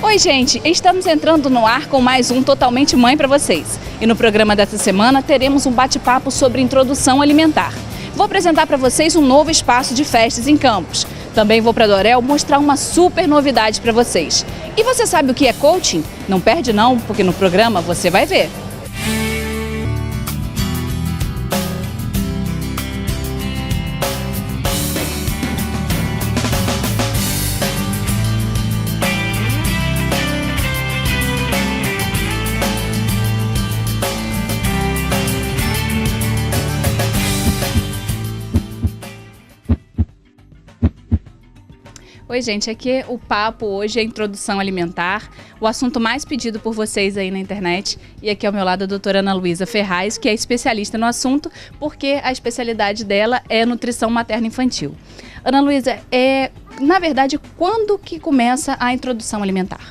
Oi, gente! Estamos entrando no ar com mais um Totalmente Mãe para vocês. E no programa dessa semana teremos um bate-papo sobre introdução alimentar. Vou apresentar para vocês um novo espaço de festas em Campos. Também vou para Dorel mostrar uma super novidade para vocês. E você sabe o que é coaching? Não perde não, porque no programa você vai ver. Oi, gente, aqui o papo hoje é introdução alimentar, o assunto mais pedido por vocês aí na internet. E aqui ao meu lado a doutora Ana Luísa Ferraz, que é especialista no assunto, porque a especialidade dela é nutrição materno-infantil. Ana Luísa, na verdade, quando que começa a introdução alimentar?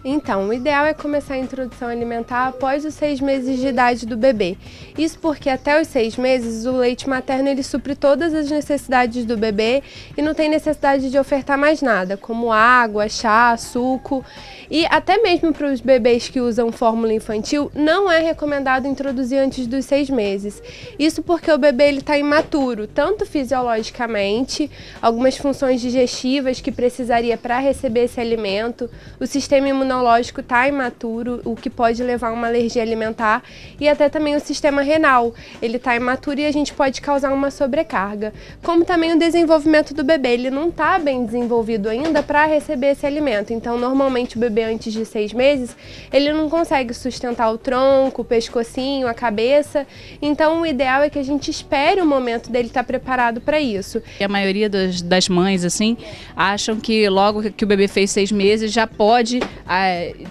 Então, o ideal é começar a introdução alimentar após os 6 meses de idade do bebê. Isso porque até os 6 meses o leite materno ele supre todas as necessidades do bebê e não tem necessidade de ofertar mais nada, como água, chá, suco. E até mesmo para os bebês que usam fórmula infantil, não é recomendado introduzir antes dos 6 meses. Isso porque o bebê está imaturo, tanto fisiologicamente, algumas funções digestivas que precisaria para receber esse alimento, o sistema imunológico está imaturo, o que pode levar a uma alergia alimentar, e até também o sistema renal, ele está imaturo e a gente pode causar uma sobrecarga. Como também o desenvolvimento do bebê, ele não está bem desenvolvido ainda para receber esse alimento, então normalmente o bebê antes de 6 meses, ele não consegue sustentar o tronco, o pescocinho, a cabeça, então o ideal é que a gente espere o momento dele estar preparado para isso. E a maioria das mães, assim, acham que logo que o bebê fez 6 meses já pode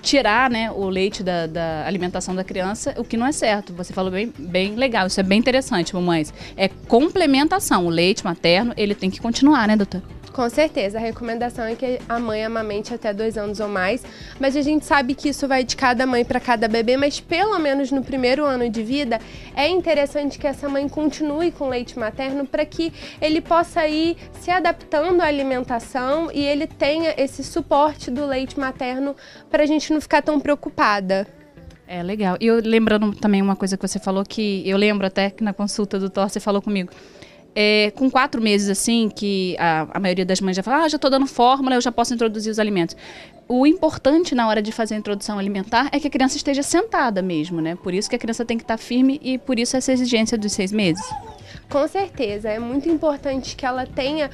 tirar, né, o leite da alimentação da criança, o que não é certo. Você falou bem legal, isso é bem interessante, mamães. É complementação, o leite materno, ele tem que continuar, né, doutora? Com certeza, a recomendação é que a mãe amamente até 2 anos ou mais, mas a gente sabe que isso vai de cada mãe para cada bebê, mas pelo menos no primeiro ano de vida é interessante que essa mãe continue com leite materno para que ele possa ir se adaptando à alimentação e ele tenha esse suporte do leite materno para a gente não ficar tão preocupada. É legal. E eu lembrando também uma coisa que você falou, que eu lembro até que na consulta do Thor você falou comigo. Com 4 meses, assim, que a maioria das mães já fala, já estou dando fórmula, eu já posso introduzir os alimentos. O importante na hora de fazer a introdução alimentar é que a criança esteja sentada mesmo, né? Por isso que a criança tem que estar firme e por isso essa exigência dos 6 meses. Com certeza, é muito importante que ela tenha,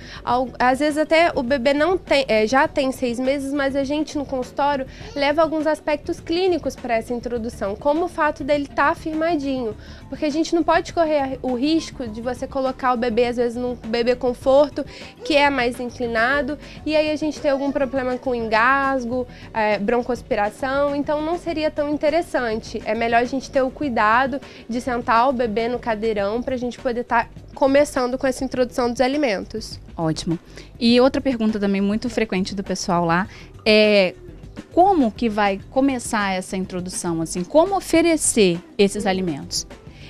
às vezes até o bebê não tem, já tem 6 meses, mas a gente no consultório leva alguns aspectos clínicos para essa introdução, como o fato dele estar afirmadinho, porque a gente não pode correr o risco de você colocar o bebê, às vezes, num bebê conforto, que é mais inclinado, e aí a gente tem algum problema com engasgo, broncoaspiração, então não seria tão interessante. É melhor a gente ter o cuidado de sentar o bebê no cadeirão para a gente poder estar começando com essa introdução dos alimentos. Ótimo. E outra pergunta também muito frequente do pessoal lá é como que vai começar essa introdução, assim, como oferecer esses alimentos?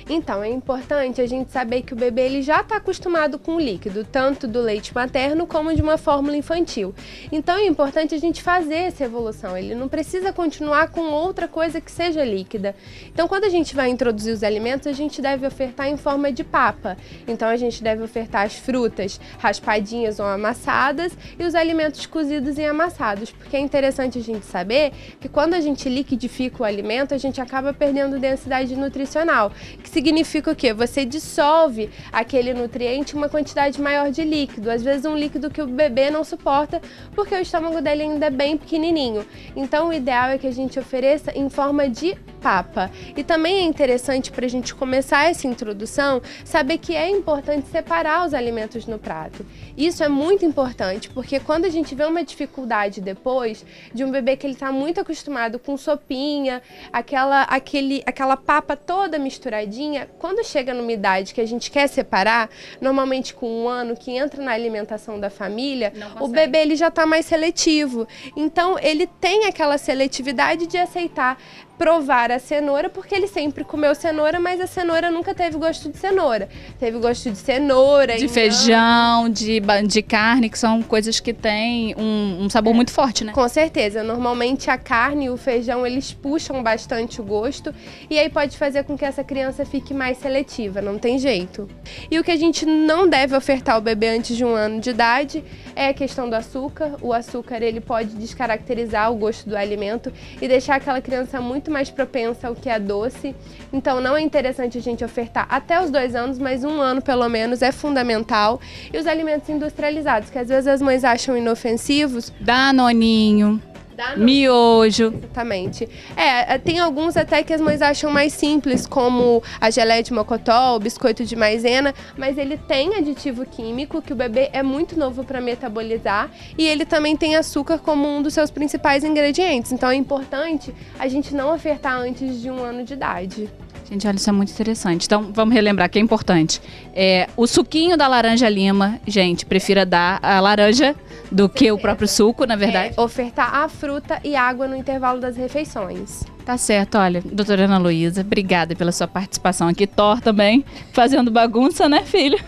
Então, é importante a gente saber que o bebê ele já está acostumado com o líquido, tanto do leite materno como de uma fórmula infantil. Então, é importante a gente fazer essa evolução, ele não precisa continuar com outra coisa que seja líquida. Então, quando a gente vai introduzir os alimentos, a gente deve ofertar em forma de papa. Então, a gente deve ofertar as frutas raspadinhas ou amassadas e os alimentos cozidos e amassados, porque é interessante a gente saber que quando a gente liquidifica o alimento, a gente acaba perdendo densidade nutricional, que significa o quê? Você dissolve aquele nutriente em uma quantidade maior de líquido, às vezes um líquido que o bebê não suporta porque o estômago dele ainda é bem pequenininho. Então o ideal é que a gente ofereça em forma de papa. E também é interessante para a gente começar essa introdução, saber que é importante separar os alimentos no prato. Isso é muito importante, porque quando a gente vê uma dificuldade depois de um bebê que ele está muito acostumado com sopinha, aquela papa toda misturadinha, quando chega numa idade que a gente quer separar, normalmente com 1 ano, que entra na alimentação da família, o bebê ele já está mais seletivo. Então ele tem aquela seletividade de aceitar provar a cenoura, porque ele sempre comeu cenoura, mas a cenoura nunca teve gosto de cenoura. Teve gosto de cenoura, de feijão, de carne, que são coisas que têm um sabor muito forte, né? Com certeza. Normalmente a carne e o feijão, eles puxam bastante o gosto e aí pode fazer com que essa criança fique mais seletiva, não tem jeito. E o que a gente não deve ofertar ao bebê antes de 1 ano de idade é a questão do açúcar. O açúcar, ele pode descaracterizar o gosto do alimento e deixar aquela criança muito mais propensa ao que é doce. Então não é interessante a gente ofertar até os 2 anos, mas 1 ano pelo menos é fundamental. E os alimentos industrializados, que às vezes as mães acham inofensivos. Danoninho. Miojo. Exatamente. Tem alguns até que as mães acham mais simples, como a geleia de mocotó, o biscoito de maisena, mas ele tem aditivo químico que o bebê é muito novo para metabolizar e ele também tem açúcar como um dos seus principais ingredientes. Então é importante a gente não ofertar antes de 1 ano de idade. Gente, olha, isso é muito interessante. Então, vamos relembrar que é importante. O suquinho da laranja lima, gente, prefira dar a laranja do que o próprio suco, na verdade. Ofertar a fruta e água no intervalo das refeições. Tá certo, olha, doutora Ana Luísa, obrigada pela sua participação aqui. Thor também, fazendo bagunça, né, filho?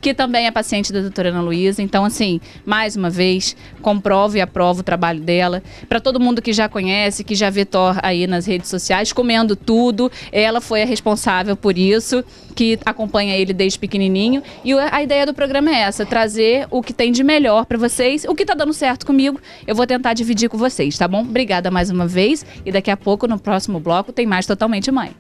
Que também é paciente da doutora Ana Luísa. Então, assim, mais uma vez, comprove e aprova o trabalho dela. Para todo mundo que já conhece, que já vê Thor aí nas redes sociais, comendo tudo, ela foi a responsável por isso, que acompanha ele desde pequenininho. E a ideia do programa é essa, trazer o que tem de melhor para vocês. O que tá dando certo comigo, eu vou tentar dividir com vocês, tá bom? Obrigada mais uma vez e daqui a pouco, no próximo bloco, tem mais Totalmente Mãe.